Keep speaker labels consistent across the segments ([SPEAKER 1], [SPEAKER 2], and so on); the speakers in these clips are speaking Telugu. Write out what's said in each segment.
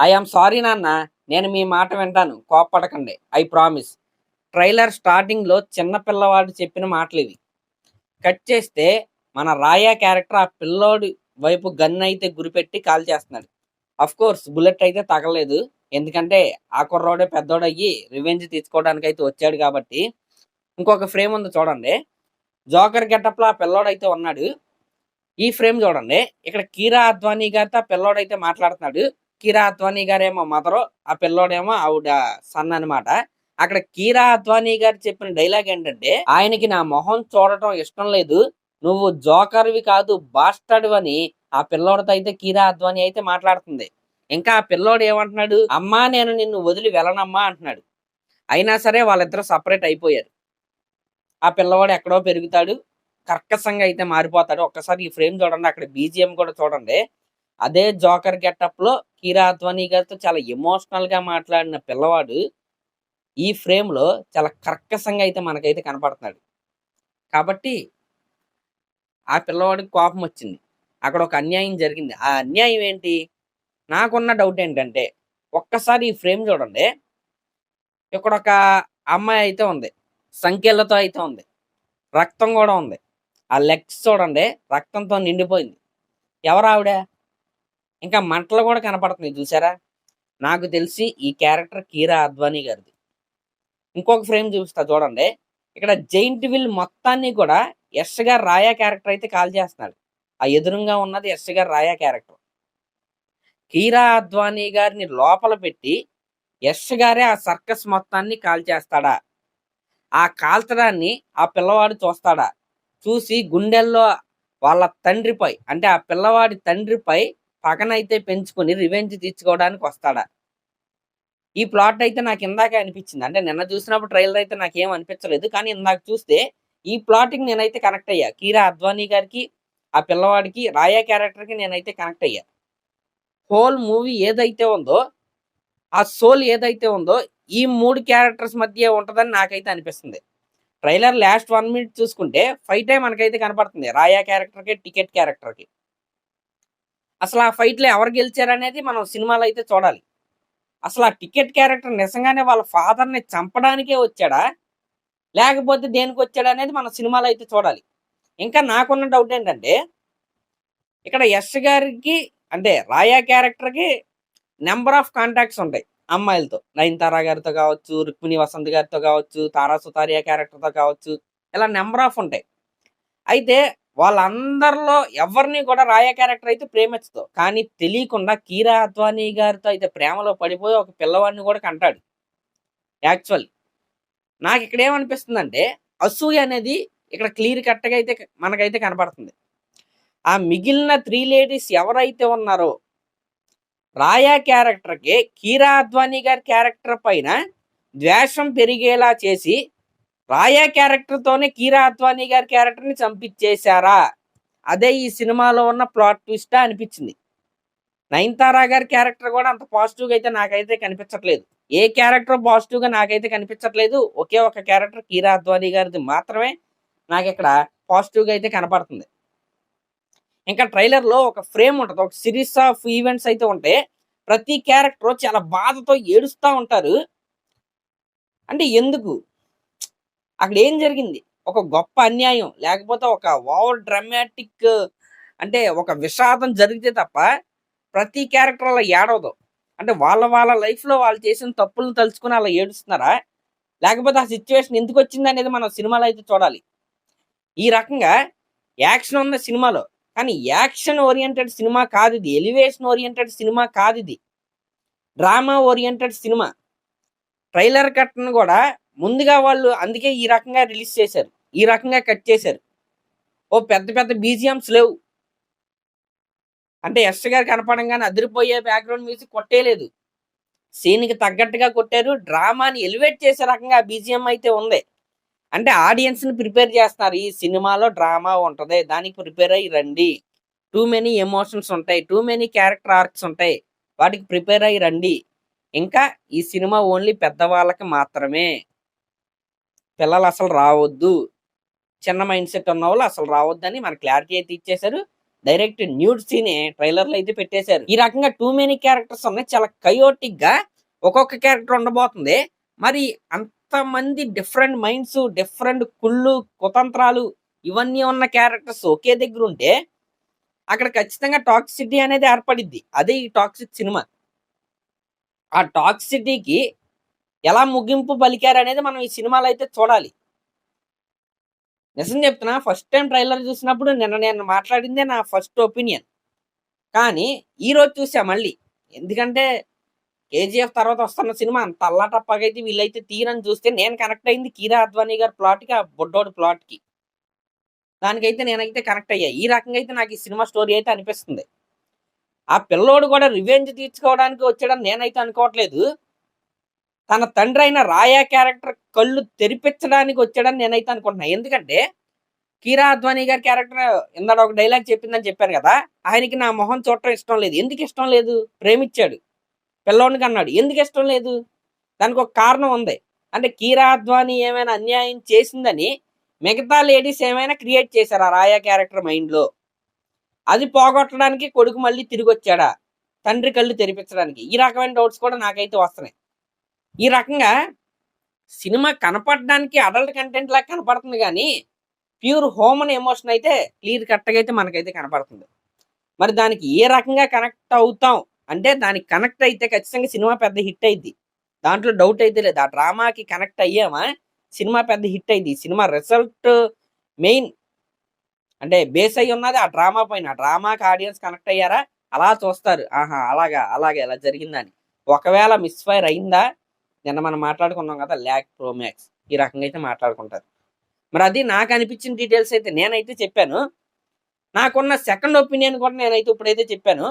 [SPEAKER 1] ఐ ఆమ్ సారీ నాన్న. నేను మీ మాట వింటాను. కోప్పడకండి. I promise. ట్రైలర్ స్టార్టింగ్‌లో చిన్న పిల్లవాడు చెప్పిన మాటలివి. కట్ చేస్తే మన రాయా క్యారెక్టర్ ఆ పిల్లోడి వైపు గన్ అయితే గురిపెట్టి కాల్చేస్తున్నాడు. ఆఫ్‌కోర్స్ బుల్లెట్ అయితే తగలలేదు. ఎందుకంటే ఆ కుర్రోడే పెద్దోడయ్యి రివెంజ్ తీసుకోవడానికైతే వచ్చాడు కాబట్టి. ఇంకొక ఫ్రేమ్ ఉంది చూడండి. జోకర్ గెటప్‌లో ఆ పిల్లోడైతే ఉన్నాడు. ఈ ఫ్రేమ్ చూడండి. ఇక్కడ కీరా అద్వానీ గారితో ఆ పిల్లోడైతే మాట్లాడుతున్నాడు. కీరా అద్వానీ గారేమో మదరు, ఆ పిల్లోడేమో ఆవిడ సన్ అనమాట. అక్కడ కీరా అద్వానీ గారు చెప్పిన డైలాగ్ ఏంటంటే, ఆయనకి నా మొహం చూడటం ఇష్టం లేదు. నువ్వు జోకర్‌వి కాదు బాస్టర్డ్ అని ఆ పిల్లోడితో అయితే కీరా అద్వానీ అయితే మాట్లాడుతుంది. ఇంకా ఆ పిల్లోడు ఏమంటున్నాడు? అమ్మా నేను నిన్ను వదిలి వెళ్ళనమ్మా అంటున్నాడు. అయినా సరే వాళ్ళిద్దరూ సెపరేట్ అయిపోయారు. ఆ పిల్లవాడు ఎక్కడో పెరుగుతాడు. కర్కశంగా అయితే మారిపోతాడు. ఒక్కసారి ఈ ఫ్రేమ్ చూడండి. అక్కడ బీజీఎం కూడా చూడండి. అదే జోకర్ గెటప్‌లో కీరా అద్వానీ గారితో చాలా ఎమోషనల్‌గా మాట్లాడిన పిల్లవాడు ఈ ఫ్రేమ్‌లో చాలా కర్కశంగా అయితే మనకైతే కనపడుతున్నాడు. కాబట్టి ఆ పిల్లవాడికి కోపం వచ్చింది. అక్కడ ఒక అన్యాయం జరిగింది. ఆ అన్యాయం ఏంటి? నాకున్న డౌట్ ఏంటంటే, ఒక్కసారి ఈ ఫ్రేమ్ చూడండి. ఇక్కడొక అమ్మాయి అయితే ఉంది. సంకెళ్ళతో అయితే ఉంది. రక్తం గూడా ఉంది. ఆ లెగ్స్ చూడండి రక్తంతో నిండిపోయింది. ఎవరావిడ? ఇంకా మంటలు గూడా కనపడుతున్నాయి చూసారా? నాకు తెలిసి ఈ క్యారెక్టర్ కీరా అద్వానీ గారిది. ఇంకొక ఫ్రేమ్ చూపిస్తా చూడండి. ఇక్కడ జెయింట్ వీల్ మొత్తాన్ని కూడా యష్ గారు రాయా క్యారెక్టర్ అయితే కాల్చేస్తున్నాడు. ఆ ఎదురుంగా ఉన్నది యష్ గారు రాయా క్యారెక్టర్. కీరా అద్వానీ గారిని లోపల పెట్టి యష్ గారే ఆ సర్కస్ మొత్తాన్ని కాల్చేస్తాడా? ఆ కాల్చడాన్ని ఆ పిల్లవాడు చూస్తాడా? చూసి గుండెల్లో వాళ్ళ తండ్రిపై అంటే ఆ పిల్లవాడి తండ్రిపై పగనైతే పెంచుకొని రివెంజ్ తీర్చుకోవడానికి వస్తాడా? ఈ ప్లాట్ అయితే నాకు ఇందాకే అనిపించింది. అంటే నిన్న చూసినప్పుడు ట్రైలర్ అయితే నాకేం అనిపించలేదు. కానీ ఇందాక చూస్తే ఈ ప్లాట్‌కి నేనైతే కనెక్ట్ అయ్యా. కీరా అద్వానీ గారికి, ఆ పిల్లవాడికి, రాయా క్యారెక్టర్‌కి నేనైతే కనెక్ట్ అయ్యా. హోల్ మూవీ ఏదైతే ఉందో, ఆ సోల్ ఏదైతే ఉందో ఈ 3 క్యారెక్టర్స్ మధ్య ఉంటదని నాకైతే అనిపిస్తుంది. ట్రైలర్ లాస్ట్ 1 మినిట్ చూసుకుంటే ఫైటే మనకైతే కనపడుతుంది. రాయా క్యారెక్టర్‌కి, టికెట్ క్యారెక్టర్‌కి. అసలు ఆ ఫైట్‌లో ఎవరు గెలిచారనేది మనం సినిమాలో అయితే చూడాలి. అసలు ఆ టికెట్ క్యారెక్టర్ నిజంగానే వాళ్ళ ఫాదర్‌ని చంపడానికే వచ్చాడా? లేకపోతే దేనికొచ్చాడనేది మనం సినిమాలో అయితే చూడాలి. ఇంకా నాకున్న డౌట్ ఏంటంటే, ఇక్కడ యష్ గారికి అంటే రాయా క్యారెక్టర్‌కి నంబర్ ఆఫ్ కాంటాక్ట్స్ ఉంటాయి అమ్మాయిలతో. నయనతార గారితో కావచ్చు, రుక్మిణి వసంత్ గారితో కావచ్చు, తారా సుతారియా క్యారెక్టర్‌తో కావచ్చు. ఇలా నంబర్ ఆఫ్ ఉంటాయి. అయితే వాళ్ళందరిలో ఎవరిని కూడా రాయా క్యారెక్టర్ అయితే ప్రేమించదు. కానీ తెలియకుండా కీరా అద్వానీ గారితో అయితే ప్రేమలో పడిపోయి ఒక పిల్లవాడిని కూడా కంటాడు. యాక్చువల్ నాకిక్కడ ఏమనిపిస్తుందంటే అసూయ అనేది ఇక్కడ క్లియర్ కట్‌గా అయితే మనకైతే కనపడుతుంది. ఆ మిగిలిన 3 లేడీస్ ఎవరైతే ఉన్నారో రాయా క్యారెక్టర్‌కి కీరా అద్వానీ గారి క్యారెక్టర్ పైన ద్వేషం పెరిగేలా చేసి రాయా క్యారెక్టర్‌తోనే కీరా అద్వానీ గారి క్యారెక్టర్‌ని చంపించేశారా? అదే ఈ సినిమాలో ఉన్న ప్లాట్ ట్విస్టా అనిపించింది. నయనతార గారి క్యారెక్టర్ కూడా అంత పాజిటివ్‌గా అయితే నాకైతే కనిపించట్లేదు. ఏ క్యారెక్టర్ పాజిటివ్‌గా నాకైతే కనిపించట్లేదు. ఒకే ఒక క్యారెక్టర్ కీరా అద్వానీ గారిది మాత్రమే నాకిక్కడ పాజిటివ్‌గా అయితే కనపడుతుంది. ఇంకా ట్రైలర్‌లో ఒక ఫ్రేమ్ ఉంటది. ఒక సిరీస్ ఆఫ్ ఈవెంట్స్ అయితే ఉంటాయి. ప్రతి క్యారెక్టర్ చాలా బాధతో ఏడుస్తా ఉంటారు. అంటే ఎందుకు? అక్కడ ఏం జరిగింది? ఒక గొప్ప అన్యాయం లేకపోతే ఒక ఓవర్ డ్రామాటిక్ అంటే ఒక విషాదం జరిగితే తప్ప ప్రతి క్యారెక్టర్ అలా ఏడవదు. అంటే వాళ్ళ లైఫ్‌లో వాళ్ళు చేసిన తప్పులను తలుచుకొని అలా ఏడుస్తున్నారా? లేకపోతే ఆ సిట్యుయేషన్ ఎందుకొచ్చిందనేది మనం సినిమాలో అయితే చూడాలి. ఈ రకంగా యాక్షన్ ఉంది సినిమాలో. కానీ యాక్షన్ ఓరియెంటెడ్ సినిమా కాదిది. ఎలివేషన్ ఓరియెంటెడ్ సినిమా కాదిది. Drama oriented cinema. ట్రైలర్ కట్‌ను గూడా ముందుగా వాళ్ళు అందుకే ఈ రకంగా రిలీజ్ చేశారు. ఈ రకంగా కట్ చేశారు. ఓ పెద్ద పెద్ద బీజీఎమ్స్ లేవు. అంటే యష్ గారు కనపడంగానే అదిరిపోయే బ్యాక్‌గ్రౌండ్ మ్యూజిక్ కొట్టేయలేదు. సీన్‌కి తగ్గట్టుగా కొట్టారు. డ్రామాని ఎలివేట్ చేసే రకంగా బీజీఎం అయితే ఉంది. అంటే ఆడియన్స్‌ని ప్రిపేర్ చేస్తున్నారు. ఈ సినిమాలో డ్రామా ఉంటది. దానికి ప్రిపేర్ అయ్యి రండి. టూ మెనీ ఎమోషన్స్ ఉంటాయి. టూ మెనీ క్యారెక్టర్ ఆర్క్స్ ఉంటాయి. వాటికి ప్రిపేర్ అయ్యి రండి. ఇంకా ఈ సినిమా ఓన్లీ పెద్దవాళ్ళకి మాత్రమే. పిల్లలు అసలు రావద్దు. చిన్న మైండ్ సెట్ ఉన్నవాళ్ళు అసలు రావద్దని మనకు క్లారిటీ అయితే ఇచ్చేశారు. డైరెక్ట్ న్యూడ్ సీనే ట్రైలర్ లో అయితే పెట్టేశారు. ఈ రకంగా టూ మెనీ క్యారెక్టర్స్ ఉన్నాయి, చాలా కయోటిక్ గా ఒక్కొక్క క్యారెక్టర్ ఉండబోతుంది. మరి అంతమంది డిఫరెంట్ మైండ్స్, డిఫరెంట్ కుళ్ళు కుతంత్రాలు ఇవన్నీ ఉన్న క్యారెక్టర్స్ ఒకే దగ్గర ఉంటే అక్కడ ఖచ్చితంగా టాక్సిసిటీ అనేది ఏర్పడిద్ది. అదే ఈ టాక్సిక్ సినిమా. ఆ టాక్సిసిటీకి ఎలా ముగింపు పలికారు అనేది మనం ఈ సినిమాలో అయితే చూడాలి. నిజం చెప్తున్నా, ఫస్ట్ టైం ట్రైలర్ చూసినప్పుడు నేను మాట్లాడిందే నా ఫస్ట్ ఒపీనియన్. కానీ ఈ రోజు చూసా మళ్ళీ. ఎందుకంటే కేజీఎఫ్ తర్వాత వస్తున్న సినిమా అంత అల్లాటప్పగైతే వీళ్ళైతే తీరని చూస్తే నేను కనెక్ట్ అయింది కీరా అద్వానీ గారి ప్లాట్కి, ఆ బొడ్డోడి ప్లాట్కి. దానికైతే నేనైతే కనెక్ట్ అయ్యా. ఈ రకంగా అయితే నాకు ఈ సినిమా స్టోరీ అయితే అనిపిస్తుంది. ఆ పిల్లోడు కూడా రివెంజ్ తీర్చుకోవడానికి వచ్చాడని నేనైతే అనుకోవట్లేదు. తన తండ్రి అయిన రాయా క్యారెక్టర్ కళ్ళు తెరిపించడానికి వచ్చాడని నేనైతే అనుకుంటున్నా. ఎందుకంటే కీరా అద్వానీ గారి క్యారెక్టర్ ఇందాడ ఒక డైలాగ్ చెప్పిందని చెప్పాను కదా, ఆయనకి నా మొహం చూడటం ఇష్టం లేదు. ఎందుకు ఇష్టం లేదు? ప్రేమించాడు, పిల్లోడికి అన్నాడు. ఎందుకు ఇష్టం లేదు? దానికి ఒక కారణం ఉంది. అంటే కీరా అద్వానీ ఏమైనా అన్యాయం చేసిందని మిగతా లేడీస్ ఏమైనా క్రియేట్ చేశారు ఆ రాయా క్యారెక్టర్ మైండ్లో. అది పోగొట్టడానికి కొడుకు మళ్ళీ తిరిగి వచ్చాడా, తండ్రి కళ్ళు తెరిపించడానికి? ఈ రకమైన డౌట్స్ కూడా నాకైతే వస్తున్నాయి. ఈ రకంగా సినిమా కనపడడానికి అడల్ట్ కంటెంట్ లాగా కనపడుతుంది, కానీ ప్యూర్ హ్యూమన్ ఎమోషన్ అయితే క్లియర్ కట్గా అయితే మనకైతే కనపడుతుంది. మరి దానికి ఏ రకంగా కనెక్ట్ అవుతాం అంటే, దానికి కనెక్ట్ అయితే ఖచ్చితంగా సినిమా పెద్ద హిట్ అయింది, దాంట్లో డౌట్ అయితే లేదు. ఆ డ్రామాకి కనెక్ట్ అయ్యామా సినిమా పెద్ద హిట్ అయింది. సినిమా రిజల్ట్ మెయిన్ అంటే బేస్ అయ్యి ఉన్నది ఆ డ్రామా పైన. ఆ డ్రామాకి ఆడియన్స్ కనెక్ట్ అయ్యారా, అలా చూస్తారు. ఆహా అలాగా ఇలా జరిగిందని. ఒకవేళ మిస్ఫైర్ అయిందా, నిన్న మనం మాట్లాడుకున్నాం కదా ల్యాక్ ప్రోమాక్స్, ఈ రకంగా అయితే మాట్లాడుకుంటారు. మరి అది నాకు అనిపించిన డీటెయిల్స్ అయితే నేనైతే చెప్పాను. నాకున్న సెకండ్ ఒపీనియన్ కూడా నేనైతే ఇప్పుడైతే చెప్పాను.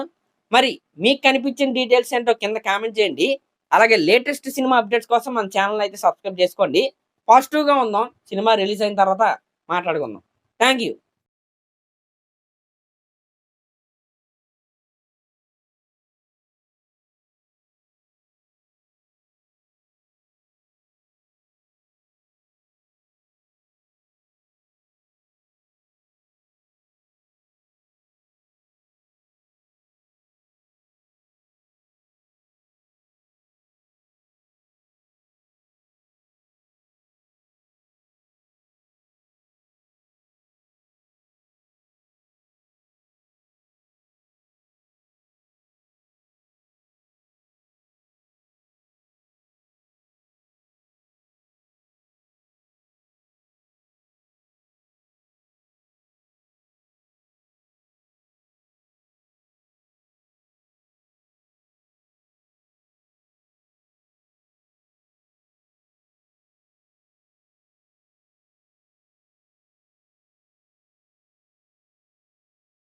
[SPEAKER 1] మరి మీకు కనిపించిన డీటెయిల్స్ ఏంటో కింద కామెంట్ చేయండి. అలాగే లేటెస్ట్ సినిమా అప్డేట్స్ కోసం మన ఛానల్ అయితే సబ్స్క్రైబ్ చేసుకోండి. పాజిటివ్గా ఉందాం, సినిమా రిలీజ్ అయిన తర్వాత మాట్లాడుకుందాం. Thank you.